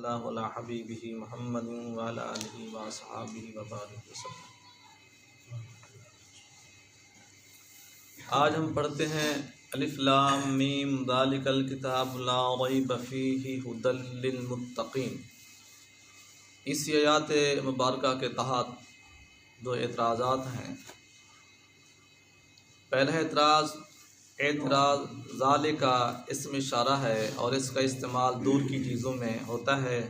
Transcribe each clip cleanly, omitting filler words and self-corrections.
تعالی علی حبیبہ محمد وعلی آلہ واصحابہ وبارک وسلم۔ آج ہم پڑھتے ہیں الف لام میم ذالک الکتاب لا ریب فیہ ھدی للمتقین۔ اس آیات مبارکہ کے تحت دو اعتراضات ہیں۔ پہلا اعتراض ذالک کا اسم اشارہ ہے اور اس کا استعمال دور کی چیزوں میں ہوتا ہے،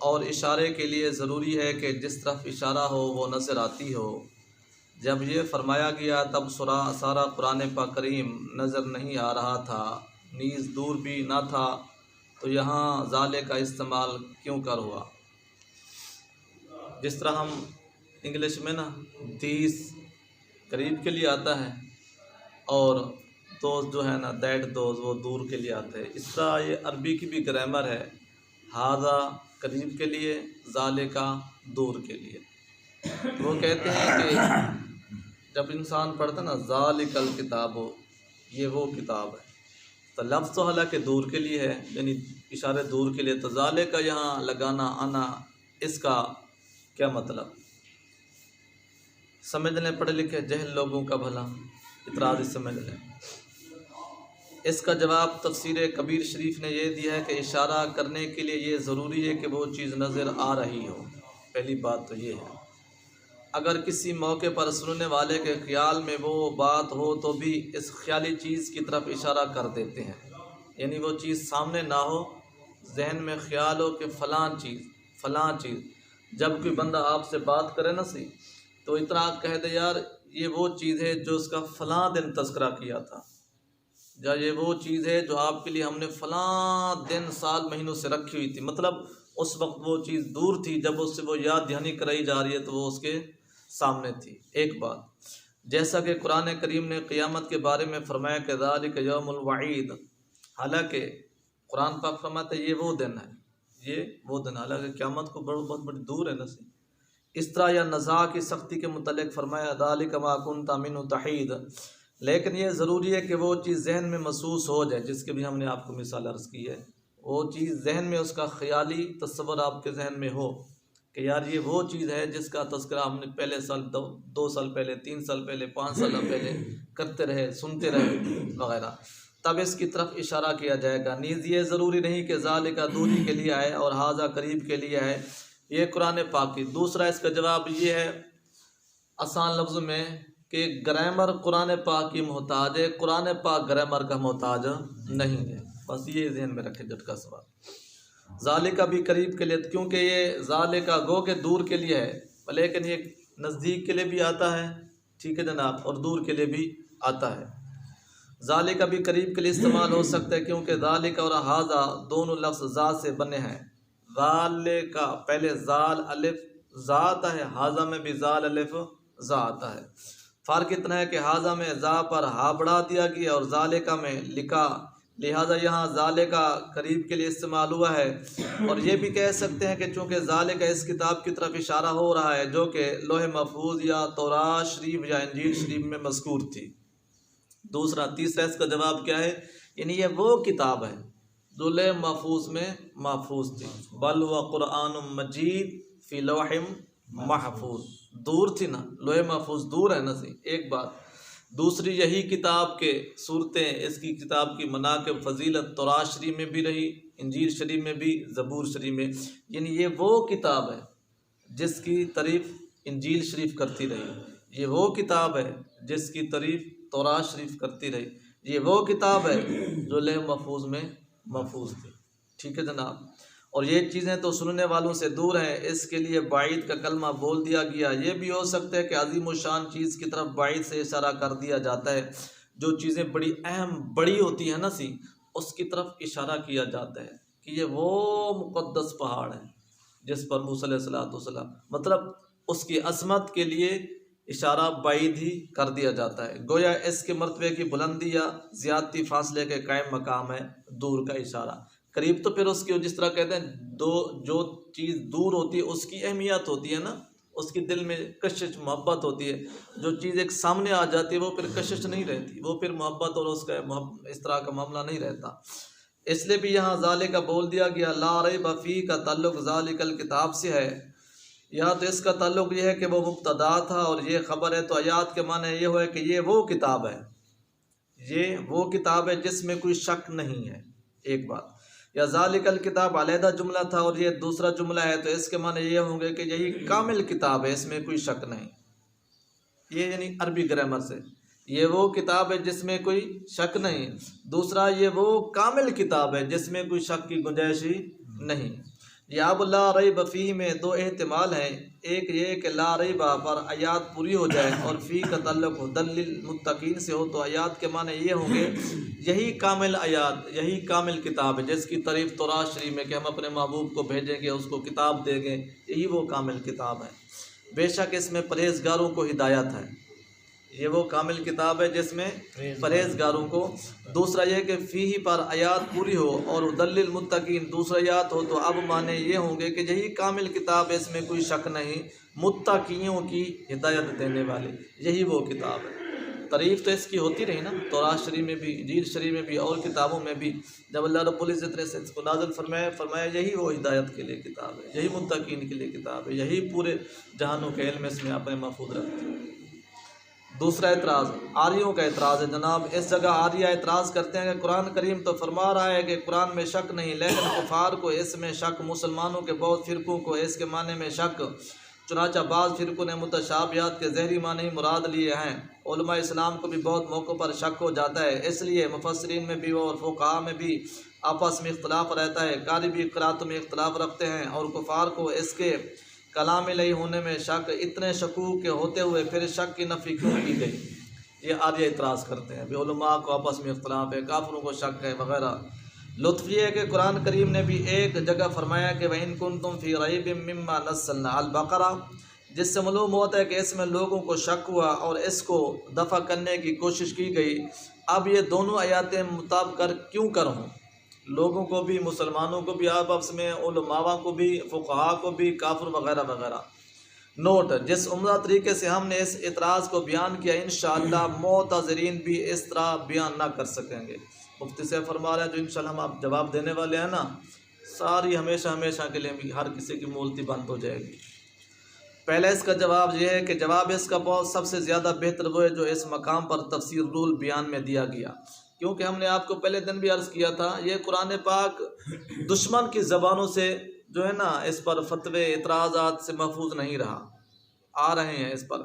اور اشارے کے لیے ضروری ہے کہ جس طرف اشارہ ہو وہ نظر آتی ہو۔ جب یہ فرمایا گیا تب سارا قرآن پاک کریم نظر نہیں آ رہا تھا، نیز دور بھی نہ تھا، تو یہاں ذالک کا استعمال کیوں کر ہوا؟ جس طرح ہم انگلش میں نا دیس قریب کے لیے آتا ہے اور دوست جو ہے نا دیٹ دوز وہ دور کے لیے آتے ہیں، اس طرح یہ عربی کی بھی گرامر ہے، ھذا قریب کے لیے، ذالک دور کے لیے۔ وہ کہتے ہیں کہ جب انسان پڑھتا نا ذالک الکتاب، یہ وہ کتاب ہے، تو لفظ تو حالانکہ دور کے لیے ہے، یعنی اشارے دور کے لیے، تو ذالک کا یہاں لگانا آنا، اس کا کیا مطلب؟ سمجھ لیں پڑھے لکھے جہل لوگوں کا بھلا اعتراض سمجھ لیں۔ اس کا جواب تفسیر کبیر شریف نے یہ دیا ہے کہ اشارہ کرنے کے لیے یہ ضروری ہے کہ وہ چیز نظر آ رہی ہو۔ پہلی بات تو یہ ہے، اگر کسی موقع پر سننے والے کے خیال میں وہ بات ہو تو بھی اس خیالی چیز کی طرف اشارہ کر دیتے ہیں، یعنی وہ چیز سامنے نہ ہو، ذہن میں خیال ہو کہ فلاں چیز، جب کوئی بندہ آپ سے بات کرے نا تو اتنا کہہ دے یار یہ وہ چیز ہے جو اس کا فلاں دن تذکرہ کیا تھا، یا یہ وہ چیز ہے جو آپ کے لیے ہم نے فلاں دن سال مہینوں سے رکھی ہوئی تھی، مطلب اس وقت وہ چیز دور تھی، جب اس سے وہ یاد دہانی کرائی جا رہی ہے تو وہ اس کے سامنے تھی۔ ایک بات، جیسا کہ قرآن کریم نے قیامت کے بارے میں فرمایا کہ ذالک یوم الوعید، حالانکہ قرآن پاک فرماتا ہے یہ وہ دن ہے، یہ وہ دن، حالانکہ قیامت کو بہت بڑی دور ہے نا۔ اس طرح یا نزاع کی سختی کے متعلق فرمایا ذالک ما کنت منہ تحید، لیکن یہ ضروری ہے کہ وہ چیز ذہن میں محسوس ہو جائے، جس کے بھی ہم نے آپ کو مثال عرض کی ہے، وہ چیز ذہن میں اس کا خیالی تصور آپ کے ذہن میں ہو کہ یار یہ وہ چیز ہے جس کا تذکرہ ہم نے پہلے سال 2 سال پہلے 3 سال پہلے 5 سال پہلے کرتے رہے، سنتے رہے وغیرہ، تب اس کی طرف اشارہ کیا جائے گا۔ نیز یہ ضروری نہیں کہ ذالک دوری کے لیے آئے اور ھذا قریب کے لیے آئے، یہ قرآن پاک کی۔ دوسرا اس کا جواب یہ ہے آسان لفظ میں کہ گرامر قرآن پاک کی محتاج ہے، قرآن پاک گرامر کا محتاج نہیں ہے، بس یہ ذہن میں رکھے جھٹکا سوال۔ ذالک بھی قریب کے لیے، کیونکہ یہ ذالک گو کے دور کے لیے ہے، لیکن یہ نزدیک کے لیے بھی آتا ہے، ٹھیک ہے جناب، اور دور کے لیے بھی آتا ہے۔ ذالک بھی قریب کے لیے استعمال ہو سکتا ہے کیونکہ ذالک اور ھذا دونوں لفظ ذا سے بنے ہیں۔ ذالک پہلے زال الف زا آتا ہے، ھذا میں بھی زال الف زا آتا ہے، فرق اتنا ہے کہ ھذا میں زا پر ہا بڑھا دیا گیا اور ذالک میں لکھا، لہذا یہاں ذالک قریب کے لیے استعمال ہوا ہے۔ اور یہ بھی کہہ سکتے ہیں کہ چونکہ ذالک اس کتاب کی طرف اشارہ ہو رہا ہے جو کہ لوح محفوظ یا تورات شریف یا انجیل شریف میں مذکور تھی۔ تیسرا اس کا جواب کیا ہے، یعنی یہ وہ کتاب ہے جو لوح محفوظ میں محفوظ تھی، بل و قرآن مجید فی لوح محفوظ، دور تھی نا، لوح محفوظ دور ہے نا ایک بات۔ دوسری یہی کتاب کے صورتیں، اس کی کتاب کی مناقب فضیلت تورات شریف میں بھی رہی، انجیل شریف میں بھی، زبور شریف میں، یعنی یہ وہ کتاب ہے جس کی تعریف انجیل شریف کرتی رہی، یہ وہ کتاب ہے جس کی تعریف تورات شریف کرتی رہی، یہ وہ کتاب ہے جو لوح محفوظ میں محفوظ تھی، ٹھیک ہے جناب۔ اور یہ چیزیں تو سننے والوں سے دور ہیں، اس کے لیے بعید کا کلمہ بول دیا گیا۔ یہ بھی ہو سکتا ہے کہ عظیم الشان چیز کی طرف بعید سے اشارہ کر دیا جاتا ہے، جو چیزیں بڑی اہم بڑی ہوتی ہیں نا اس کی طرف اشارہ کیا جاتا ہے کہ یہ وہ مقدس پہاڑ ہے جس پر موسیٰ علیہ السلام، مطلب اس کی عظمت کے لیے اشارہ بعید ہی کر دیا جاتا ہے، گویا اس کے مرتبے کی بلندی یا زیادتی فاصلے کے قائم مقام ہے، دور کا اشارہ۔ قریب تو پھر اس کی جس طرح کہتے ہیں جو چیز دور ہوتی ہے اس کی اہمیت ہوتی ہے نا، اس کی دل میں کشش محبت ہوتی ہے، جو چیز ایک سامنے آ جاتی ہے وہ پھر کشش نہیں رہتی، وہ پھر محبت اور اس کا اس طرح کا معاملہ نہیں رہتا۔ اس لیے بھی یہاں ذالک کا بول دیا گیا، لا ریب فیہ کا تعلق ذالک الکتاب سے ہے، یا تو اس کا تعلق یہ ہے کہ وہ مبتدا تھا اور یہ خبر ہے، تو آیات کے معنی یہ ہوئے کہ یہ وہ کتاب ہے، یہ وہ کتاب ہے جس میں کوئی شک نہیں ہے، ایک بات۔ یا ذالک الکتاب علیحدہ جملہ تھا اور یہ دوسرا جملہ ہے، تو اس کے معنی یہ ہوں گے کہ یہی کامل کتاب ہے، اس میں کوئی شک نہیں، یہ یعنی عربی گرامر سے یہ وہ کتاب ہے جس میں کوئی شک نہیں، دوسرا یہ وہ کامل کتاب ہے جس میں کوئی شک کی گنجائش ہی نہیں۔ یا اب لا ریب فیہ میں دو احتمال ہیں، ایک یہ کہ لا ریب پر آیات پوری ہو جائے اور فی کا تعلق ہدی للمتقین سے ہو، تو آیات کے معنی یہ ہوں گے یہی کامل آیات، یہی کامل کتاب ہے جس کی تعریف تورات شریف میں کہ ہم اپنے محبوب کو بھیجیں گے، اس کو کتاب دیں گے، یہی وہ کامل کتاب ہے، بے شک اس میں پرہیزگاروں کو ہدایت ہے، یہ وہ کامل کتاب ہے جس میں پرہیزگاروں کو۔ دوسرا یہ کہ فیہ پر آیات پوری ہو اور ہدی للمتقین دوسرا آیات ہو، تو اب معنی یہ ہوں گے کہ یہی کامل کتاب ہے، اس میں کوئی شک نہیں، متقیوں کی ہدایت دینے والی، یہی وہ کتاب ہے۔ تعریف تو اس کی ہوتی رہی نا، تورات شریف میں بھی، انجیل شریف میں بھی اور کتابوں میں بھی، جب اللہ رب العزت نے اس کو نازل فرمایا یہی وہ ہدایت کے لیے کتاب ہے، یہی متقین کے لیے کتاب ہے، یہی پورے جہانوں کے علم اس میں اپنے محفوظ رکھتے ہیں۔ دوسرا اعتراض آریوں کا اعتراض ہے جناب، اس جگہ آریہ اعتراض کرتے ہیں کہ قرآن کریم تو فرما رہا ہے کہ قرآن میں شک نہیں، لیکن کفار کو اس میں شک، مسلمانوں کے بہت فرقوں کو اس کے معنی میں شک، چنانچہ بعض فرقوں نے متشابہات کے ظاہری معنی ہی مراد لیے ہیں، علماء اسلام کو بھی بہت موقعوں پر شک ہو جاتا ہے، اس لیے مفسرین میں بھی اور فقہاء میں بھی آپس میں اختلاف رہتا ہے، قاری بھی قراتوں میں اختلاف رکھتے ہیں، اور کفار کو اس کے کلام الہی ہونے میں شک، اتنے شکوک کے ہوتے ہوئے پھر شک کی نفی کیوں کی گئی؟ یہ آریہ اعتراض کرتے ہیں، علماء کو آپس میں اختلاف ہے، کافروں کو شک ہے وغیرہ۔ لطف یہ ہے کہ قرآن کریم نے بھی ایک جگہ فرمایا کہ وَإِن كُنتُمْ فِي رَيْبٍ مِّمَّا نَزَّلْنَا عَلَى الْبَقَرَةِ، جس سے معلوم ہوتا ہے کہ اس میں لوگوں کو شک ہوا اور اس کو دفع کرنے کی کوشش کی گئی۔ اب یہ دونوں آیاتیں مطابق کیوں کر ہوں، لوگوں کو بھی، مسلمانوں کو بھی آپس میں، علماء کو بھی، فقہاء کو بھی، کافر وغیرہ وغیرہ۔ نوٹ: جس عمدہ طریقے سے ہم نے اس اعتراض کو بیان کیا، انشاءاللہ معتذرین بھی اس طرح بیان نہ کر سکیں گے۔ مفتی سے فرما رہے ہیں جو انشاءاللہ ہم آپ جواب دینے والے ہیں نا، ساری ہمیشہ کے لیے بھی ہر کسی کی مولتی بند ہو جائے گی۔ پہلے اس کا جواب یہ ہے کہ جواب اس کا بہت سب سے زیادہ بہتر وہ ہے جو اس مقام پر تفسیر رول بیان میں دیا گیا، کیونکہ ہم نے آپ کو پہلے دن بھی عرض کیا تھا، یہ قرآن پاک دشمن کی زبانوں سے جو ہے نا اس پر فتوے اعتراضات سے محفوظ نہیں رہا، آ رہے ہیں اس پر،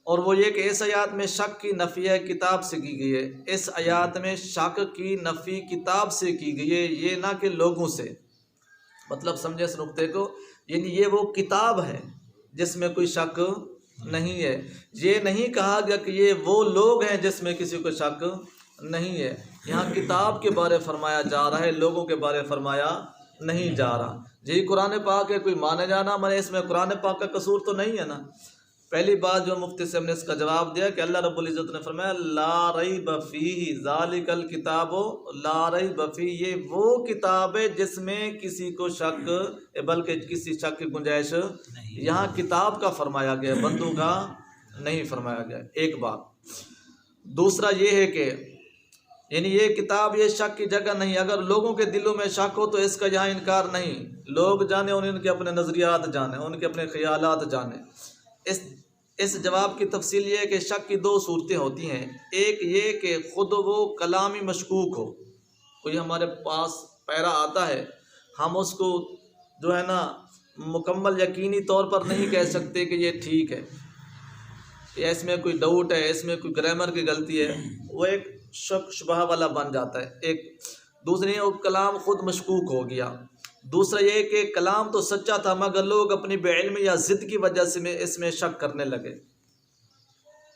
اور وہ یہ کہ اس آیات میں شک کی نفی کتاب سے کی گئی ہے، اس آیات میں شک کی نفی کتاب سے کی گئی ہے، یہ نہ کہ لوگوں سے، مطلب سمجھے اس نقطے کو، یعنی یہ وہ کتاب ہے جس میں کوئی شک نہیں ہے، یہ نہیں کہا گیا کہ یہ وہ لوگ ہیں جس میں کسی کو شک نہیں ہے، یہاں کتاب کے بارے فرمایا جا رہا ہے، لوگوں کے بارے فرمایا نہیں جا رہا۔ جی قرآن پاک ہے، کوئی مانے جانا مانے، اس میں قرآن پاک کا قصور تو نہیں ہے نا۔ پہلی بات جو مفتی صاحب نے اس کا جواب دیا کہ اللہ رب العزت نے فرمایا لا ریب فیہ ذالک الکتاب لا ریب فیہ، یہ وہ کتاب ہے جس میں کسی کو شک، بلکہ کسی شک کی گنجائش نہیں، یہاں کتاب کا فرمایا گیا، بندوں کا نہیں فرمایا گیا، ایک بات۔ دوسرا یہ ہے کہ یعنی یہ کتاب یہ شک کی جگہ نہیں، اگر لوگوں کے دلوں میں شک ہو تو اس کا یہاں انکار نہیں، لوگ جانے اور ان کے اپنے نظریات جانے، ان کے اپنے خیالات جانے۔ اس جواب کی تفصیل یہ ہے کہ شک کی دو صورتیں ہوتی ہیں، ایک یہ کہ خود وہ کلامی مشکوک ہو، کوئی ہمارے پاس پیرا آتا ہے، ہم اس کو جو ہے نا مکمل یقینی طور پر نہیں کہہ سکتے کہ یہ ٹھیک ہے، یا اس میں کوئی ڈاؤٹ ہے، اس میں کوئی گرامر کی غلطی ہے، وہ ایک شک شبہ والا بن جاتا ہے۔ ایک دوسری وہ کلام خود مشکوک ہو گیا۔ دوسرا یہ کہ کلام تو سچا تھا مگر لوگ اپنی بے علمی یا ضد کی وجہ سے اس میں شک کرنے لگے،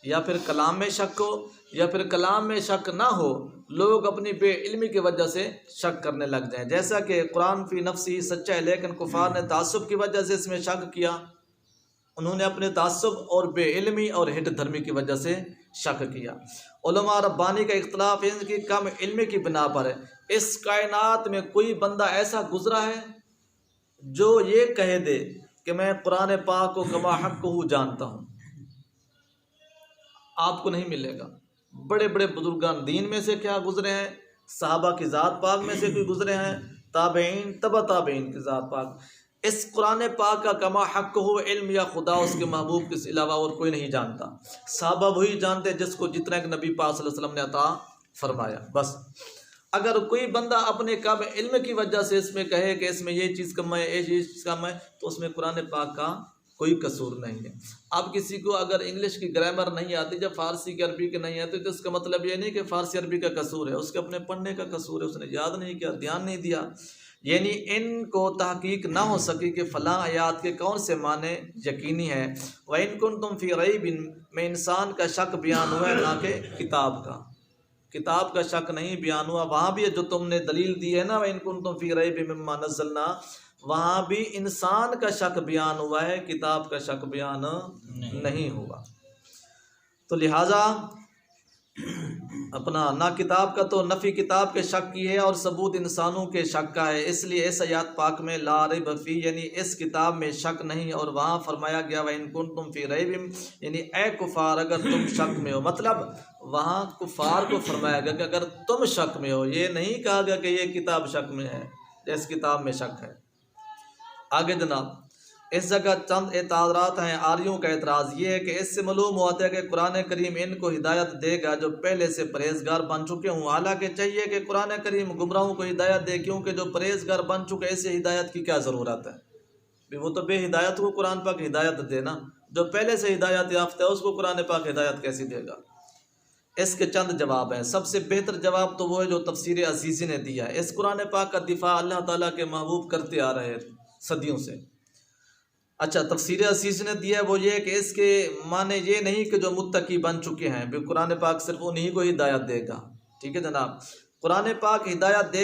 یا پھر کلام میں شک ہو یا پھر کلام میں شک نہ ہو، لوگ اپنی بے علمی کی وجہ سے شک کرنے لگ جائیں، جیسا کہ قرآن فی نفسی سچا ہے لیکن کفار نے تعصب کی وجہ سے اس میں شک کیا، انہوں نے اپنے تعصب اور بے علمی اور ہٹ دھرمی کی وجہ سے شک کیا۔ علماء ربانی کا اختلاف ان کی کم علمی کی بنا پر ہے، اس کائنات میں کوئی بندہ ایسا گزرا ہے جو یہ کہہ دے کہ میں قرآن پاک کو کما حق کو جانتا ہوں؟ آپ کو نہیں ملے گا۔ بڑے بڑے بزرگان دین میں سے کیا گزرے ہیں، صحابہ کی ذات پاک میں سے کوئی گزرے ہیں، تابعین، تبع تابعین کی ذات پاک. اس قرآن پاک کا کما حق ہو علم یا خدا اس کے محبوب کے علاوہ اور کوئی نہیں جانتا. صحابہ وہی جانتے جس کو جتنا کہ نبی پاک صلی اللہ علیہ وسلم نے عطا فرمایا. بس اگر کوئی بندہ اپنے کم علم کی وجہ سے اس میں کہے کہ اس میں یہ چیز کم ہے، یہ چیز کم ہے، تو اس میں قرآن پاک کا کوئی قصور نہیں ہے. اب کسی کو اگر انگلش کی گرامر نہیں آتی، جب فارسی کی عربی کی نہیں آتی، تو اس کا مطلب یہ نہیں کہ فارسی عربی کا قصور ہے، اس کے اپنے پڑھنے کا قصور ہے، اس نے یاد نہیں کیا، دھیان نہیں دیا. یعنی ان کو تحقیق نہ ہو سکی کہ فلاں آیات کے کون سے معنی یقینی ہے. وَإِن كُنتُمْ فِي رَيْبٍ میں انسان کا شک بیان ہوا ہے، نہ کہ کتاب کا. کتاب کا شک نہیں بیان ہوا. وہاں بھی جو تم نے دلیل دی ہے نا وَإِن كُنتُمْ فِي رَيْبٍ مِّمَّا نَزَّلْنَا، وہاں بھی انسان کا شک بیان ہوا ہے، کتاب کا شک بیان نہیں ہوا. تو لہٰذا اپنا نہ کتاب کا تو نفی کتاب کے شک کی ہے اور ثبوت انسانوں کے شک کا ہے. اس لیے اس آیات پاک میں لا ریب فی یعنی اس کتاب میں شک نہیں. اور وہاں فرمایا گیا وَإِن كُنتُمْ فِي رَيْبٍ یعنی اے کفار اگر تم شک میں ہو. مطلب وہاں کفار کو فرمایا گیا کہ اگر تم شک میں ہو، یہ نہیں کہا گیا کہ یہ کتاب شک میں ہے، اس کتاب میں شک ہے. آگے جناب اس جگہ چند اعتراضات ہیں. آریوں کا اعتراض یہ ہے کہ اس سے معلوم ہوتا ہے کہ قرآن کریم ان کو ہدایت دے گا جو پہلے سے پرہیزگار بن چکے ہوں. حالانکہ چاہیے کہ قرآن کریم گمراہوں کو ہدایت دے، کیونکہ جو پرہیزگار بن چکے اسے ہدایت کی کیا ضرورت ہے؟ وہ تو بے ہدایت کو قرآن پاک ہدایت دے نا. جو پہلے سے ہدایت یافتہ ہے اس کو قرآن پاک ہدایت کیسی دے گا؟ اس کے چند جواب ہیں. سب سے بہتر جواب تو وہ ہے جو تفسیر عزیزی نے دیا ہے. اس قرآن پاک کا دفاع اللہ تعالیٰ کے محبوب کرتے آ رہے صدیوں سے. اچھا تفسیر عزیز نے دیا ہے وہ یہ کہ اس کے معنی یہ نہیں کہ جو متقی بن چکے ہیں بھی قرآن پاک صرف انہی کو ہدایت دے گا. ٹھیک ہے جناب، قرآن پاک ہدایت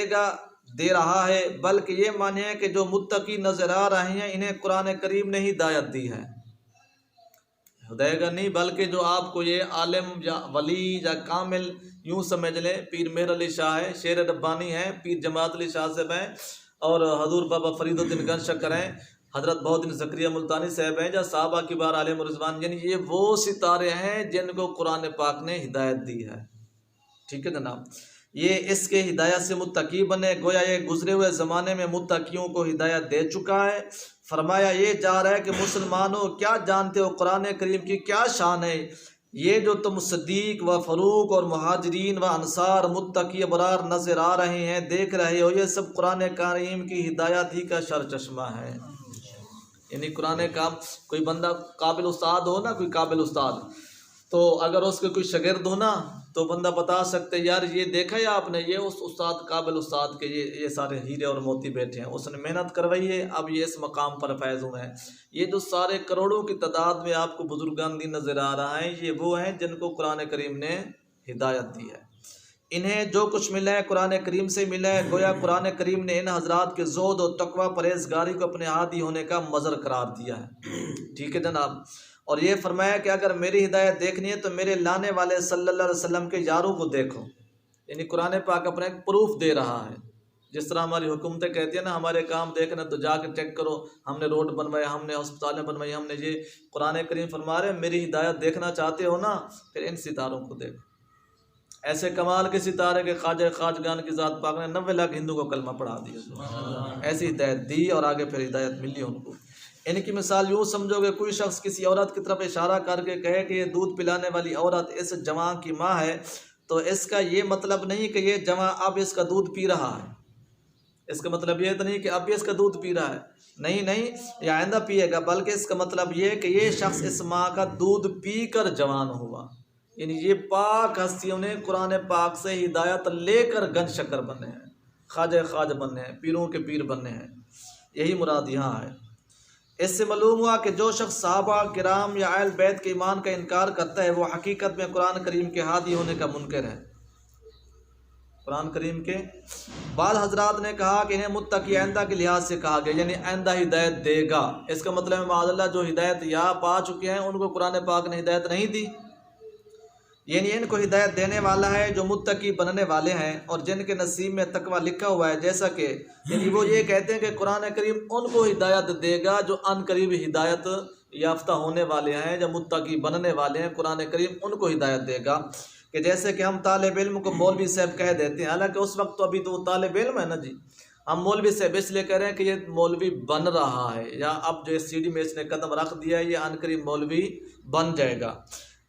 دے رہا ہے، بلکہ یہ معنی ہے کہ جو متقی نظر آ رہے ہیں انہیں قرآن کریم نے ہدایت دی ہے. ہدایت گا نہیں، بلکہ جو آپ کو یہ عالم یا ولی یا کامل یوں سمجھ لیں، پیر مہر علی شاہ ہے، شیر ربانی ہے، پیر جماعت علی شاہ صاحب ہیں، اور حضور بابا فرید الدین گنج شکر ہیں، حضرت بہودین زکریا ملتانی صاحب ہیں، یا صحابہ کی بار علیہ رضوان. یعنی یہ وہ ستارے ہیں جن کو قرآن پاک نے ہدایت دی ہے. ٹھیک ہے جناب، یہ اس کے ہدایت سے متقی بنے. گویا یہ گزرے ہوئے زمانے میں متقیوں کو ہدایت دے چکا ہے. فرمایا یہ جا رہا ہے کہ مسلمانوں کیا جانتے ہو قرآن کریم کی کیا شان ہے؟ یہ جو تم صدیق و فاروق اور مہاجرین و انصار متقی ابرار نظر آ رہے ہیں، دیکھ رہے ہو، یہ سب قرآن کریم کی ہدایت ہی کا شر چشمہ ہے. یعنی قرآن کا کوئی بندہ قابل استاد ہو نا، کوئی قابل استاد، تو اگر اس کے کوئی شاگرد ہو نا تو بندہ بتا سکتے یار یہ دیکھا ہے آپ نے، یہ اس استاد قابل استاد کے یہ سارے ہیرے اور موتی بیٹھے ہیں، اس نے محنت کروائی ہے، اب یہ اس مقام پر فائز ہوئے ہیں. یہ جو سارے کروڑوں کی تعداد میں آپ کو بزرگان دین نظر آ رہا ہے، یہ وہ ہیں جن کو قرآن کریم نے ہدایت دی ہے. انہیں جو کچھ ملا ہے قرآن کریم سے ملا ہے. گویا قرآن کریم نے ان حضرات کے زہد و تقوی پرہیزگاری کو اپنے عادی ہونے کا مظہر قرار دیا ہے. ٹھیک ہے جناب، اور یہ فرمایا کہ اگر میری ہدایت دیکھنی ہے تو میرے لانے والے صلی اللہ علیہ وسلم کے یاروں کو دیکھو. یعنی قرآن پاک اپنا ایک پروف دے رہا ہے. جس طرح ہماری حکومتیں کہتی ہیں نا ہمارے کام دیکھنا تو جا کے چیک کرو، ہم نے روڈ بنوائے، ہم نے ہسپتالیں بنوائی، ہم نے یہ. قرآن کریم فرما رہے ہیں میری ہدایت دیکھنا چاہتے ہو نا، پھر ان ستاروں کو دیکھو. ایسے کمال کے ستارے کے خواجہ خواجگان کی ذات پاک نے 90 لاکھ ہندو کو کلمہ پڑھا دیا. ایسی ہدایت دی اور آگے پھر ہدایت ملی ان کو. ان کی مثال یوں سمجھو کہ کوئی شخص کسی عورت کی طرف اشارہ کر کے کہے کہ یہ دودھ پلانے والی عورت اس جوان کی ماں ہے، تو اس کا یہ مطلب نہیں کہ یہ جوان اب اس کا دودھ پی رہا ہے. اس کا مطلب یہ تو نہیں کہ اب بھی اس کا دودھ پی رہا ہے، نہیں یہ آئندہ پیے گا، بلکہ اس کا مطلب یہ کہ یہ شخص اس ماں کا دودھ پی کر جوان ہوا. یعنی یہ پاک ہستیوں نے قرآن پاک سے ہدایت لے کر گنج شکر بننے ہیں، خواجہ خواج بننے ہیں، پیروں کے پیر بننے ہیں. یہی مراد یہاں ہے. اس سے معلوم ہوا کہ جو شخص صحابہ کرام یا اہل بیت کے ایمان کا انکار کرتا ہے وہ حقیقت میں قرآن کریم کے ہادی ہونے کا منکر ہے. قرآن کریم کے بعض حضرات نے کہا کہ انہیں متقی آئندہ کے لحاظ سے کہا گیا، یعنی آئندہ ہدایت دے گا. اس کا مطلب ہے معاذ اللہ جو ہدایت یا پا چکے ہیں ان کو قرآن پاک نے ہدایت نہیں دی. یعنی ان کو ہدایت دینے والا ہے جو متقی بننے والے ہیں اور جن کے نصیب میں تقوی لکھا ہوا ہے. جیسا کہ یعنی وہ یہ کہتے ہیں کہ قرآن کریم ان کو ہدایت دے گا جو ان قریب ہدایت یافتہ ہونے والے ہیں، جو متقی بننے والے ہیں، قرآن کریم ان کو ہدایت دے گا. کہ جیسے کہ ہم طالب علم کو مولوی صاحب کہہ دیتے ہیں، حالانکہ اس وقت تو ابھی تو وہ طالب علم ہے نا جی، ہم مولوی صاحب اس لیے کہہ رہے ہیں کہ یہ مولوی بن رہا ہے، یا اب جو اس سیڑھی میں اس نے قدم رکھ دیا ہے یہ عنقریب مولوی بن جائے گا۔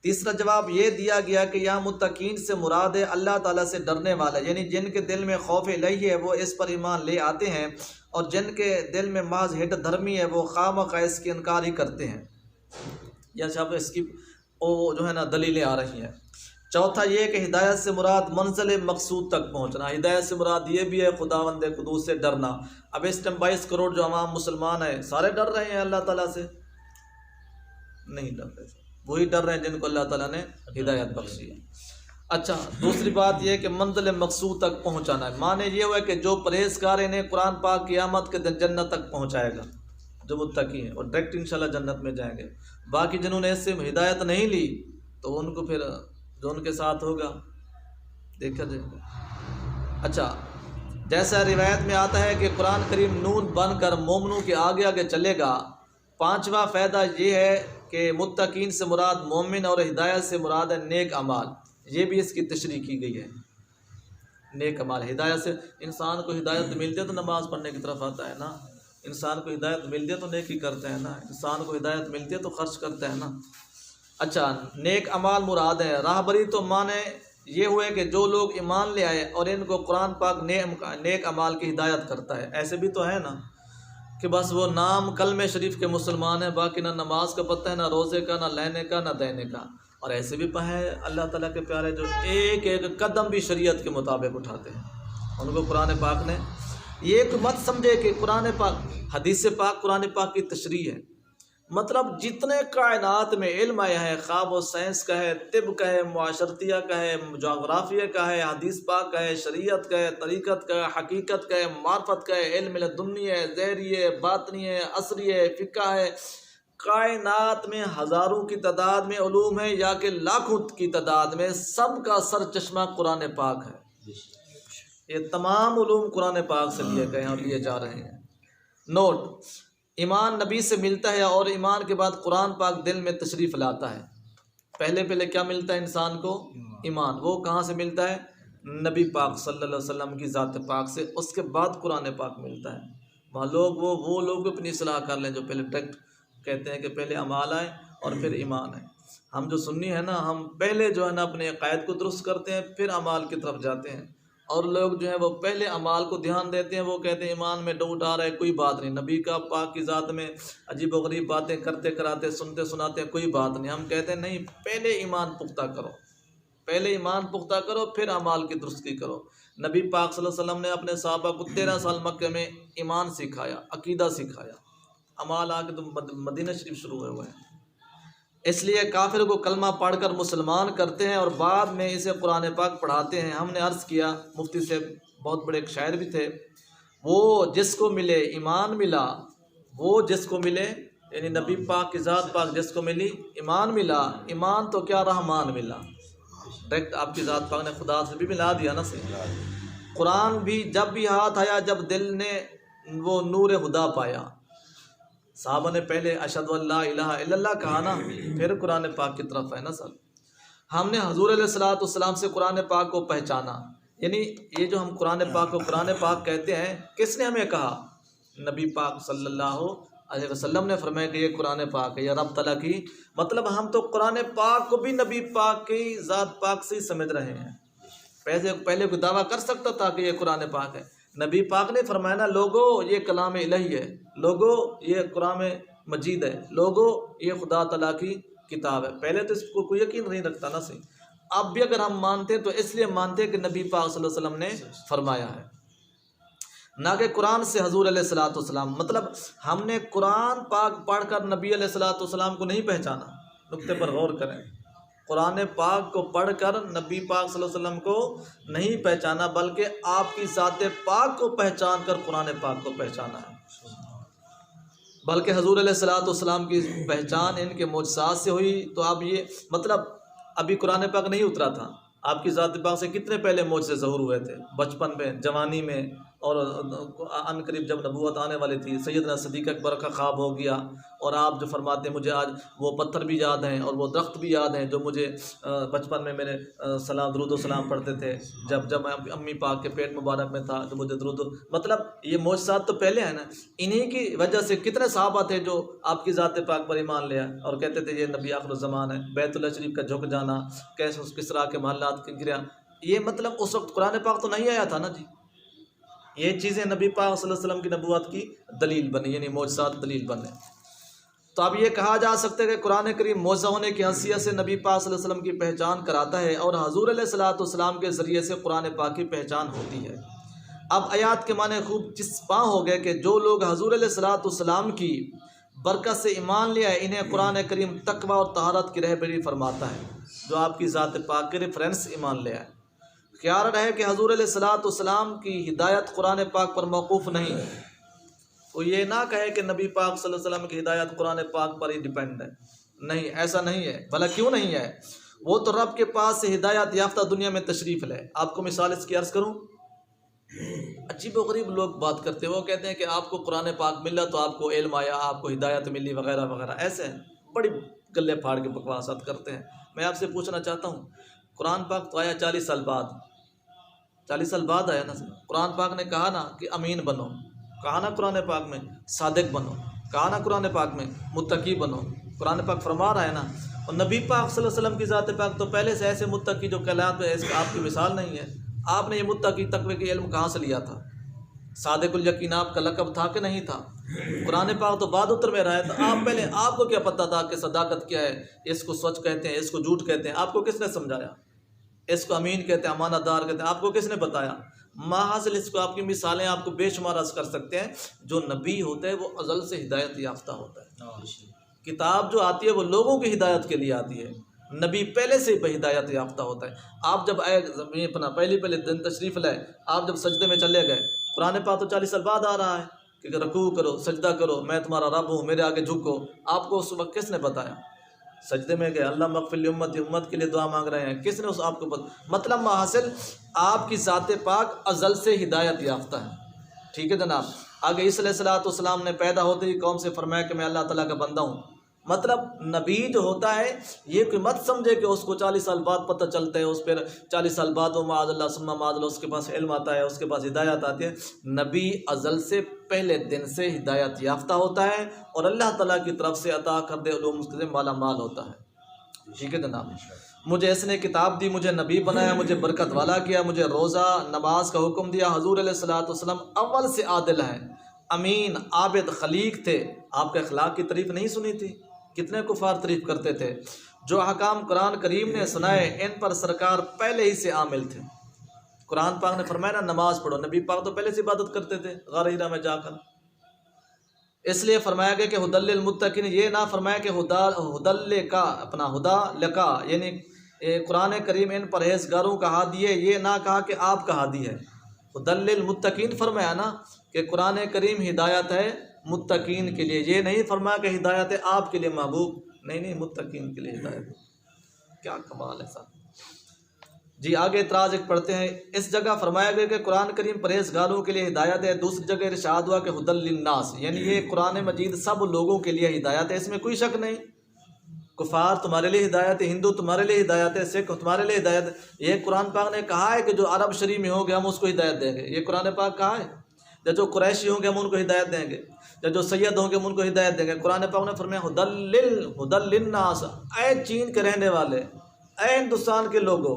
تیسرا جواب یہ دیا گیا کہ یہاں متقین سے مراد ہے اللہ تعالیٰ سے ڈرنے والا، یعنی جن کے دل میں خوف الہی ہے وہ اس پر ایمان لے آتے ہیں، اور جن کے دل میں محض ہٹ دھرمی ہے وہ خواہ مخواہ اس کی انکار ہی کرتے ہیں۔ یا شاید اس کی وہ جو ہے نا دلیلیں آ رہی ہیں۔ چوتھا یہ کہ ہدایت سے مراد منزل مقصود تک پہنچنا، ہدایت سے مراد یہ بھی ہے خداوند قدوس سے ڈرنا۔ اب اس ٹائم 22 کروڑ جو عوام مسلمان ہیں سارے ڈر رہے ہیں اللہ تعالیٰ سے؟ نہیں ڈر رہے، وہی ڈر رہے ہیں جن کو اللہ تعالیٰ نے ہدایت بخشی ہے۔ اچھا، دوسری بات یہ کہ منزل مقصود تک پہنچانا ہے، معنی یہ ہوا کہ جو پرہیزگار انہیں قرآن پاک قیامت کے دن جنت تک پہنچائے گا، جو متقی ہیں اور ڈائریکٹ انشاءاللہ جنت میں جائیں گے۔ باقی جنہوں نے اس سے ہدایت نہیں لی تو ان کو پھر جو ان کے ساتھ ہوگا دیکھا جائے گا۔ اچھا، جیسا روایت میں آتا ہے کہ قرآن کریم نون بن کر مومنوں کے آگے آگے چلے گا۔ پانچواں فائدہ یہ ہے کہ متقین سے مراد مومن اور ہدایت سے مراد ہے نیک اعمال، یہ بھی اس کی تشریح کی گئی ہے۔ نیک اعمال، ہدایت سے انسان کو ہدایت ملتی ہے تو نماز پڑھنے کی طرف آتا ہے نا، انسان کو ہدایت ملتی ہے تو نیکی کرتا ہے نا، انسان کو ہدایت ملتی ہے تو خرچ کرتا ہے نا۔ اچھا، نیک اعمال مراد ہے۔ راہبری تو معنی یہ ہوئے کہ جو لوگ ایمان لے آئے اور ان کو قرآن پاک نیک اعمال کی ہدایت کرتا ہے۔ ایسے بھی تو ہے نا کہ بس وہ نام کلمہ شریف کے مسلمان ہیں، باقی نہ نماز کا پتہ ہے، نہ روزے کا، نہ لینے کا، نہ دینے کا۔ اور ایسے بھی ہیں اللہ تعالیٰ کے پیارے جو ایک ایک قدم بھی شریعت کے مطابق اٹھاتے ہیں، ان کو قرآن پاک نے یہ ایک مت سمجھے کہ قرآن پاک حدیث پاک قرآن پاک کی تشریح ہے، مطلب جتنے کائنات میں علم آیا ہے، خواب و سائنس کا ہے، طب کا ہے، معاشرتیہ کا ہے، جغرافیہ کا ہے، حدیث پاک کا ہے، شریعت کا ہے، طریقت کا ہے، حقیقت کا ہے، معرفت کا ہے، علم لدنی ہے، ظاہری ہے، باطنی ہے، عصری ہے، فقہ ہے، کائنات میں ہزاروں کی تعداد میں علوم ہے یا کہ لاکھوں کی تعداد میں، سب کا سر چشمہ قرآن پاک ہے۔ یہ تمام علوم قرآن پاک سے لیے گئے ہیں اور لیے جا رہے ہیں۔ نوٹ، ایمان نبی سے ملتا ہے اور ایمان کے بعد قرآن پاک دل میں تشریف لاتا ہے۔ پہلے کیا ملتا ہے انسان کو؟ ایمان۔ وہ کہاں سے ملتا ہے؟ نبی پاک صلی اللہ علیہ وسلم کی ذات پاک سے، اس کے بعد قرآن پاک ملتا ہے۔ وہاں وہ لوگ اپنی اصلاح کر لیں جو پہلے ڈائریکٹ کہتے ہیں کہ پہلے اعمال آئیں اور پھر ایمان ہے۔ ہم جو سنی ہے نا، ہم پہلے جو ہے نا اپنے عقائد کو درست کرتے ہیں پھر اعمال کی طرف جاتے ہیں، اور لوگ جو ہیں وہ پہلے اعمال کو دھیان دیتے ہیں، وہ کہتے ہیں ایمان میں ڈاؤٹ آ رہا ہے، کوئی بات نہیں، نبی کا پاک کی ذات میں عجیب و غریب باتیں کرتے کراتے سنتے سناتے ہیں، کوئی بات نہیں۔ ہم کہتے ہیں نہیں، پہلے ایمان پختہ کرو، پہلے ایمان پختہ کرو پھر اعمال کی درستی کرو۔ نبی پاک صلی اللہ علیہ وسلم نے اپنے صحابہ کو 13 سال مکہ میں ایمان سکھایا، عقیدہ سکھایا، اعمال آ کے تو مدینہ شریف شروع ہوئے ہیں۔ اس لیے کافر کو کلمہ پڑھ کر مسلمان کرتے ہیں اور بعد میں اسے قرآن پاک پڑھاتے ہیں۔ ہم نے عرض کیا، مفتی سے بہت بڑے ایک شاعر بھی تھے، وہ جس کو ملے ایمان ملا، وہ جس کو ملے، یعنی نبی پاک کی ذات پاک جس کو ملی ایمان ملا، ایمان تو کیا رحمان ملا۔ ڈائریکٹ آپ کی ذات پاک نے خدا سے بھی ملا دیا نا صحیح۔ قرآن بھی جب بھی ہاتھ آیا جب دل نے وہ نور خدا پایا، صحابہ نے پہلے اشہد ان لا الہ الا اللہ کہا نا، پھر قرآن پاک کی طرف ہے نا سب۔ ہم نے حضور علیہ الصلوۃ سے قرآن پاک کو پہچانا، یعنی یہ جو ہم قرآن پاک کو قرآن پاک کہتے ہیں، کس نے ہمیں کہا؟ نبی پاک صلی اللہ علیہ وسلم نے فرمایا کہ یہ قرآن پاک ہے، یا رب تعالیٰ کی، مطلب ہم تو قرآن پاک کو بھی نبی پاک کی ذات پاک سے ہی سمجھ رہے ہیں۔ پہلے کوئی دعویٰ کر سکتا تھا کہ یہ قرآن پاک ہے؟ نبی پاک نے فرمایا نا، لوگو یہ کلام الہی ہے، لوگو یہ قرآن مجید ہے، لوگو یہ خدا تعالیٰ کی کتاب ہے۔ پہلے تو اس کو کوئی یقین نہیں رکھتا نا صحیح۔ اب بھی اگر ہم مانتے تو اس لیے مانتے کہ نبی پاک صلی اللہ علیہ وسلم نے فرمایا ہے، نہ کہ قرآن سے حضور علیہ الصلوۃ والسلام۔ مطلب ہم نے قرآن پاک پڑھ کر نبی علیہ الصلوۃ والسلام کو نہیں پہچانا۔ نقطے پر غور کریں، قرآن پاک کو پڑھ کر نبی پاک صلی اللہ علیہ وسلم کو نہیں پہچانا، بلکہ آپ کی ذات پاک کو پہچان کر قرآن پاک کو پہچانا ہے۔ بلکہ حضور علیہ الصلوۃ والسلام کی پہچان ان کے معجزات سے ہوئی۔ تو اب یہ مطلب ابھی قرآن پاک نہیں اترا تھا، آپ کی ذات پاک سے کتنے پہلے معجزے ظہور ہوئے تھے، بچپن میں، جوانی میں، اور ان قریب جب نبوت آنے والی تھی سیدنا صدیق اکبر کا خواب ہو گیا، اور آپ جو فرماتے ہیں مجھے آج وہ پتھر بھی یاد ہیں اور وہ درخت بھی یاد ہیں جو مجھے بچپن میں میرے سلام درود و سلام پڑھتے تھے جب میں امی پاک کے پیٹ مبارک میں تھا، جو مجھے مطلب یہ معجزات تو پہلے ہیں نا، انہی کی وجہ سے کتنے صحابہ تھے جو آپ کی ذات پاک پر ایمان لیا اور کہتے تھے یہ نبی آخر الزمان ہے۔ بیت اللہ شریف کا جھک جانا، کیسے اس کسرا کے محلات کی گریا، یہ مطلب اس وقت قرآن پاک تو نہیں آیا تھا نا جی، یہ چیزیں نبی پاک صلی اللہ علیہ وسلم کی نبوت کی دلیل بنی، یعنی معجزات دلیل بنے۔ تو اب یہ کہا جا سکتا ہے کہ قرآن کریم معجزہ ہونے کی حیثیت سے نبی پاک صلی اللہ علیہ وسلم کی پہچان کراتا ہے، اور حضور علیہ الصلوۃ والسلام کے ذریعے سے قرآن پاک کی پہچان ہوتی ہے۔ اب آیات کے معنی خوب چسپاں ہو گئے کہ جو لوگ حضور علیہ الصلوۃ والسلام کی برکت سے ایمان لیا ہے، انہیں قرآن کریم تقویٰ اور طہارت کی رہبری فرماتا ہے۔ جو آپ کی ذات پاک کے ریفرنس ایمان لیا ہے، خیال رہے کہ حضور علیہ الصلوۃ والسلام کی ہدایت قرآن پاک پر موقوف نہیں، وہ یہ نہ کہے کہ نبی پاک صلی اللہ علیہ وسلم کی ہدایت قرآن پاک پر ہی ڈیپینڈ ہے، نہیں، ایسا نہیں ہے۔ بھلا کیوں نہیں ہے؟ وہ تو رب کے پاس سے ہدایت یافتہ دنیا میں تشریف لے۔ آپ کو مثال اس کی عرض کروں، عجیب و غریب لوگ بات کرتے ہیں، وہ کہتے ہیں کہ آپ کو قرآن پاک ملا تو آپ کو علم آیا، آپ کو ہدایت ملی وغیرہ وغیرہ، ایسے بڑی گلے پھاڑ کے بکواسات کرتے ہیں۔ میں آپ سے پوچھنا چاہتا ہوں، قرآن پاک تو آیا 40 سال بعد، 40 سال بعد آیا نا۔ قرآن پاک نے کہا نا کہ امین بنو، کہا نا قرآن پاک میں صادق بنو، کہا نا قرآن پاک میں متقی بنو، قرآن پاک فرما رہا ہے نا۔ اور نبی پاک صلی اللہ علیہ وسلم کی ذات پاک تو پہلے سے ایسے متقی جو کہلاتے ہیں، اس کا آپ کی مثال نہیں ہے۔ آپ نے یہ متقی تقوی کے علم کہاں سے لیا تھا؟ صادق الیقین آپ کا لقب تھا کہ نہیں تھا؟ قرآن پاک تو بعد اتر میں رہا ہے، تو آپ پہلے آپ کو کیا پتہ تھا کہ صداقت کیا ہے، اس کو سچ کہتے ہیں، اس کو جھوٹ کہتے ہیں، آپ کو کس نے سمجھایا؟ اس کو امین کہتے ہیں، امانت دار کہتے ہیں، آپ کو کس نے بتایا؟ ماحصل اس کو آپ کی مثالیں آپ کو بے شمار عرض کر سکتے ہیں۔ جو نبی ہوتا ہے وہ ازل سے ہدایت یافتہ ہوتا ہے، کتاب جو آتی ہے وہ لوگوں کی ہدایت کے لیے آتی ہے، نبی پہلے سے ہی ہدایت یافتہ ہوتا ہے۔ آپ جب آئے زمین اپنا پہلے دن تشریف لائے، آپ جب سجدے میں چلے گئے، قرآن پاک تو 40 سال بعد آ رہا ہے کہ رکوع کرو، سجدہ کرو، میں تمہارا رب ہوں، میرے آگے جھکو۔ آپ کو اس وقت کس نے بتایا؟ سجدے میں گئے، اللہ مغفر لامتی، امت کے لیے دعا مانگ رہے ہیں، کس نے اس آپ کو مطلب حاصل آپ کی ذات پاک ازل سے ہدایت یافتہ ہے، ٹھیک ہے جناب۔ آگے عیسیٰ علیہ الصلوۃ والسلام نے پیدا ہوتے ہی قوم سے فرمایا کہ میں اللہ تعالیٰ کا بندہ ہوں۔ مطلب نبی جو ہوتا ہے یہ کوئی مت سمجھے کہ اس کو 40 سال بعد پتہ چلتا ہے، اس پہ 40 سال بعد وہ معاذ اللہ ثم معاذ اللہ اس کے پاس علم آتا ہے، اس کے پاس ہدایت آتی ہے۔ نبی ازل سے پہلے دن سے ہدایت یافتہ ہوتا ہے اور اللہ تعالیٰ کی طرف سے عطا کردہ علوم سے مالا مال ہوتا ہے، ٹھیک ہے جناب۔ مجھے اس نے کتاب دی، مجھے نبی بنایا، مجھے برکت والا کیا، مجھے روزہ نماز کا حکم دیا۔ حضور علیہ الصلوۃ والسلام اول سے عادل ہیں، امین، عابد، خلیق تھے۔ آپ کے اخلاق کی تعریف نہیں سنی تھی؟ کتنے کفار تعریف کرتے تھے۔ جو احکام قرآن کریم نے سنائے ان پر سرکار پہلے ہی سے عامل تھے۔ قرآن پاک نے فرمایا نا نماز پڑھو، نبی پاک تو پہلے سے عبادت کرتے تھے غار ہرا میں جا کر۔ اس لیے فرمایا گیا کہ ہدی للمتقین، یہ نہ فرمایا کہ ہدی کا اپنا ہدا لکا، یعنی قرآن کریم ان پرہیزگاروں کا ہادی ہے، یہ نہ کہا کہ آپ کا ہادی ہے۔ ہدی للمتقین فرمایا نا کہ قرآن کریم ہدایت ہے متقین کے لیے، یہ نہیں فرمایا کہ ہدایت ہے آپ کے لیے محبوب، نہیں، متقین کے لیے ہدایت ہے۔ کیا کمال ہے صاحب جی۔ آگے اعتراض ایک پڑھتے ہیں، اس جگہ فرمایا گیا کہ قرآن کریم پرہیزگاروں کے لیے ہدایت ہے، دوسری جگہ ارشاد ہوا کہ ہدی للناس، یعنی یہ قرآن مجید سب لوگوں کے لیے ہدایت ہے، اس میں کوئی شک نہیں۔ کفار تمہارے لیے ہدایت ہے، ہندو تمہارے لیے ہدایت ہے، سکھ تمہارے لیے ہدایت ہے۔ یہ قرآن پاک نے کہا ہے کہ جو عرب شریف میں ہوں گے ہم اس کو ہدایت دیں گے، یہ قرآن پاک کہا ہے۔ جو قریشی ہوں گے ہم ان کو ہدایت دیں گے، جو سید ہوں گے ہم ان کو ہدایت دیں گے۔ قرآن پاک نے فرمایا ہدی للناس، اے چین کے رہنے والے، اے ہندوستان کے لوگوں،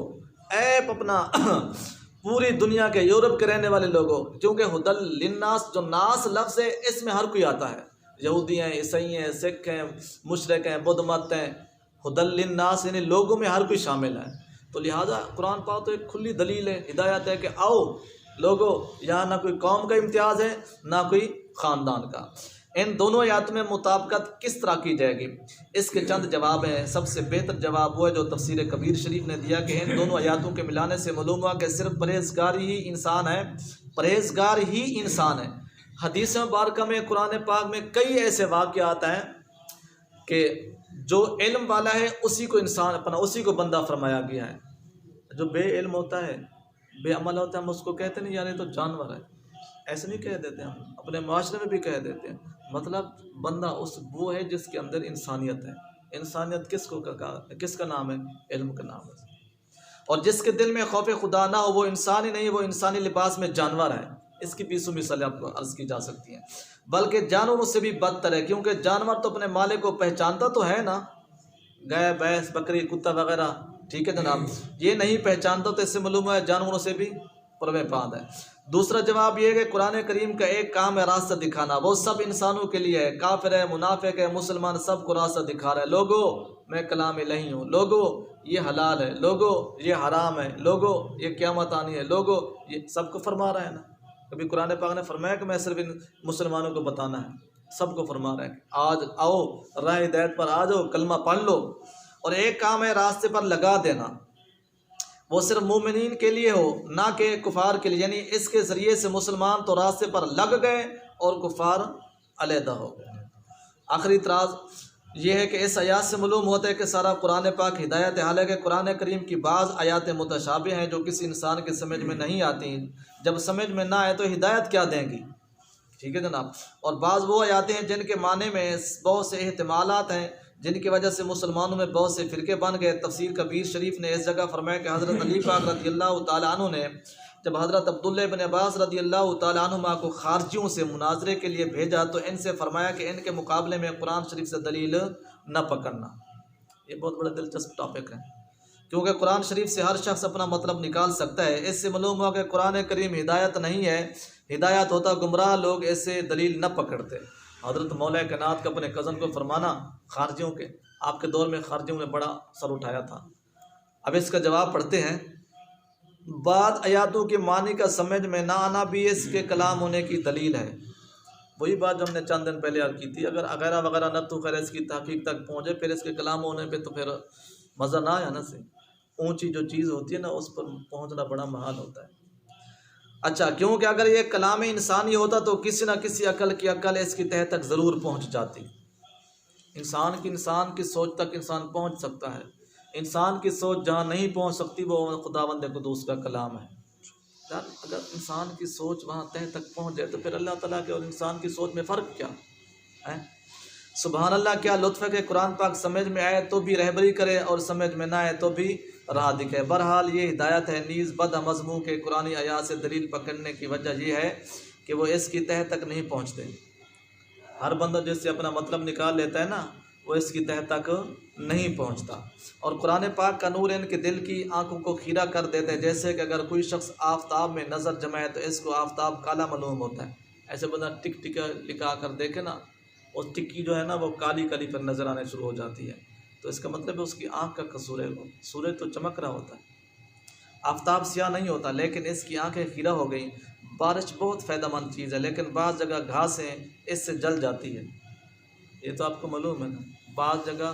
اے اپنا پوری دنیا کے یورپ کے رہنے والے لوگوں، کیونکہ ہدی للناس جو ناس لفظ ہے اس میں ہر کوئی آتا ہے، یہودی ہیں، عیسائی ہیں، سکھ ہیں، مشرک ہیں، بدھ مت ہیں۔ ہدی للناس یعنی لوگوں میں ہر کوئی شامل ہے، تو لہٰذا قرآن پاک تو ایک کھلی دلیل ہے، ہدایت ہے کہ آؤ لوگوں، یہاں نہ کوئی قوم کا امتیاز ہے نہ کوئی خاندان کا۔ ان دونوں آیاتوں میں مطابقت کس طرح کی جائے گی؟ اس کے چند جواب ہیں۔ سب سے بہتر جواب وہ ہے جو تفسیر کبیر شریف نے دیا کہ ان دونوں آیاتوں کے ملانے سے معلوم ہوا کہ صرف پرہیزگار ہی انسان ہے، پرہیزگار ہی انسان ہے۔ حدیث مبارکہ میں قرآن پاک میں کئی ایسے واقعات ہیں کہ جو علم والا ہے اسی کو انسان اپنا اسی کو بندہ فرمایا گیا ہے۔ جو بے علم ہوتا ہے، بے عمل ہوتا ہے، ہم اس کو کہتے نہیں یار یہ تو جانور ہے، ایسے نہیں کہہ دیتے ہم، اپنے معاشرے میں بھی کہہ دیتے ہیں، مطلب بندہ وہ ہے جس کے اندر انسانیت ہے۔ انسانیت کس کا نام ہے؟ علم کا نام ہے۔ اور جس کے دل میں خوف خدا نہ ہو وہ انسان ہی نہیں، وہ انسانی لباس میں جانور ہے۔ اس کی 20 مثالیں آپ کو عرض کی جا سکتی ہیں، بلکہ جانوروں سے بھی بدتر ہے، کیونکہ جانور تو اپنے مالک کو پہچانتا تو ہے نا، گائے بھینس بکری کتا وغیرہ، ٹھیک ہے جناب، یہ نہیں پہچانتا تو اس سے معلوم ہے جانوروں سے بھی پرو پاند ہے۔ دوسرا جواب یہ ہے کہ قرآن کریم کا ایک کام ہے راستہ دکھانا، وہ سب انسانوں کے لیے ہے، کافر ہے منافق ہے مسلمان سب کو راستہ دکھا رہا ہے۔ لوگوں میں کلام الہی ہوں، لوگوں یہ حلال ہے، لوگوں یہ حرام ہے، لوگوں یہ قیامت آنی ہے، لوگوں یہ سب کو فرما رہا ہے نا۔ کبھی قرآن پاک نے فرمایا کہ میں صرف ان مسلمانوں کو بتانا ہے، سب کو فرما رہا ہے کہ آج آؤ راہ ہدایت پر آ جاؤ، کلمہ پڑھ لو۔ اور ایک کام ہے راستے پر لگا دینا، وہ صرف مومنین کے لیے ہو نہ کہ کفار کے لیے، یعنی اس کے ذریعے سے مسلمان تو راستے پر لگ گئے اور کفار علیحدہ ہو گئے۔ آخری اعتراض یہ ہے کہ اس آیات سے معلوم ہوتا ہے کہ سارا قرآن پاک ہدایت ہے، حالانکہ قرآن کریم کی بعض آیات متشابہ ہیں جو کسی انسان کے سمجھ میں نہیں آتی، جب سمجھ میں نہ آئے تو ہدایت کیا دیں گی، ٹھیک ہے جناب۔ اور بعض وہ آیاتیں ہیں جن کے معنی میں بہت سے احتمالات ہیں، جن کی وجہ سے مسلمانوں میں بہت سے فرقے بن گئے۔ تفسیر کبیر شریف نے اس جگہ فرمایا کہ حضرت علی پاک رضی اللہ تعالیٰ عنہ نے جب حضرت عبداللہ بن عباس رضی اللہ تعالیٰ عنہما کو خارجیوں سے مناظرے کے لیے بھیجا تو ان سے فرمایا کہ ان کے مقابلے میں قرآن شریف سے دلیل نہ پکڑنا۔ یہ بہت بڑا دلچسپ ٹاپک ہے، کیونکہ قرآن شریف سے ہر شخص اپنا مطلب نکال سکتا ہے۔ اس سے معلوم ہوا کہ قرآن کریم ہدایت نہیں ہے، ہدایت ہوتا گمراہ لوگ اس سے دلیل نہ پکڑتے۔ حضرت مولا کائنات کا اپنے کزن کو فرمانا خارجیوں کے، آپ کے دور میں خارجیوں نے بڑا سر اٹھایا تھا۔ اب اس کا جواب پڑھتے ہیں، بعض آیاتوں کے معنی کا سمجھ میں نہ آنا بھی اس کے کلام ہونے کی دلیل ہے۔ وہی بات جو ہم نے چند دن پہلے عرض کی تھی، اگر اغیرہ وغیرہ نہ تو خیر اس کی تحقیق تک پہنچے، پھر اس کے کلام ہونے پہ تو پھر مزہ نہ آیا نا سے، اونچی جو چیز ہوتی ہے نا اس پر پہنچنا بڑا محال ہوتا ہے۔ اچھا، کیونکہ اگر یہ کلام انسانی ہوتا تو کسی نہ کسی عقل کی عقل اس کی تہ تک ضرور پہنچ جاتی۔ انسان کی سوچ تک انسان پہنچ سکتا ہے، انسان کی سوچ جہاں نہیں پہنچ سکتی وہ خداوند قدوس کا کلام ہے۔ اگر انسان کی سوچ وہاں تہ تک پہنچ جائے تو پھر اللہ تعالیٰ کے اور انسان کی سوچ میں فرق کیا ہے؟ سبحان اللہ، کیا لطف ہے کہ قرآن پاک سمجھ میں آئے تو بھی رہبری کرے اور سمجھ میں نہ آئے تو بھی راہ دکھے۔ بہرحال یہ ہدایت ہے، نیز بد مضمون کے قرآن آیات سے دلیل پکڑنے کی وجہ یہ ہے کہ وہ اس کی تہ تک نہیں پہنچتے۔ ہر بندہ جس سے اپنا مطلب نکال لیتا ہے نا وہ اس کی تہ تک نہیں پہنچتا، اور قرآن پاک کا نور ان کے دل کی آنکھوں کو خیرہ کر دیتا ہے۔ جیسے کہ اگر کوئی شخص آفتاب میں نظر جمائے تو اس کو آفتاب کالا معلوم ہوتا ہے، ایسے بندہ ٹک ٹکا لکھا کر دیکھے نا، اور ٹکی جو ہے نا وہ کالی کالی پر نظر آنے شروع ہو جاتی ہے، تو اس کا مطلب ہے اس کی آنکھ کا قصور ہے۔ سورج تو چمک رہا ہوتا ہے، آفتاب سیاہ نہیں ہوتا، لیکن اس کی آنکھیں خیرہ ہو گئیں۔ بارش بہت فائدہ مند چیز ہے، لیکن بعض جگہ گھاسیں اس سے جل جاتی ہے، یہ تو آپ کو معلوم ہے نا۔ بعض جگہ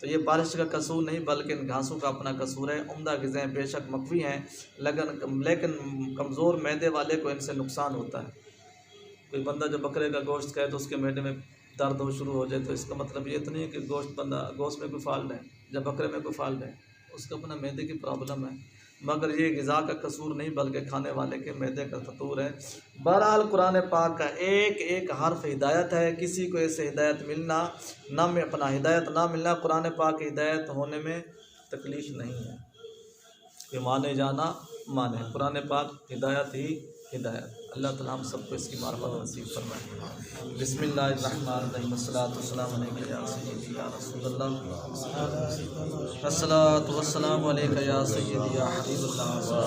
تو یہ بارش کا قصور نہیں بلکہ ان گھاسوں کا اپنا قصور ہے۔ عمدہ غذائیں بے شک مقوی ہیں، لیکن کمزور معدے والے کو ان سے نقصان ہوتا ہے۔ کوئی بندہ جب بکرے کا گوشت کھائے تو اس کے معدے میں درد ہو شروع ہو جائے تو اس کا مطلب یہ تو نہیں ہے کہ گوشت میں کوئی فالٹ ہے، جب بکرے میں کوئی فالٹ ہے اس کا اپنا معدے کی پرابلم ہے، مگر یہ غذا کا قصور نہیں بلکہ کھانے والے کے معدے کا فطور ہے۔ بہرحال قرآن پاک کا ایک ایک حرف ہدایت ہے، کسی کو اس سے ہدایت ملنا نہ میں اپنا ہدایت نہ ملنا قرآن پاک کی ہدایت ہونے میں تکلیف نہیں ہے۔ کہ مانے جانا مانے، قرآن پاک ہدایت ہی ہدایت۔ اللہ تعالیٰ ہم سب کو اس کی معرفت نصیب فرمائے۔ بسم اللہ الرحمن الرحیم، والصلاۃ والسلام علیک یا سیدی یا رسول اللہ، الصلاۃ والسلام علیک یا سیدی یا حبیب اللہ۔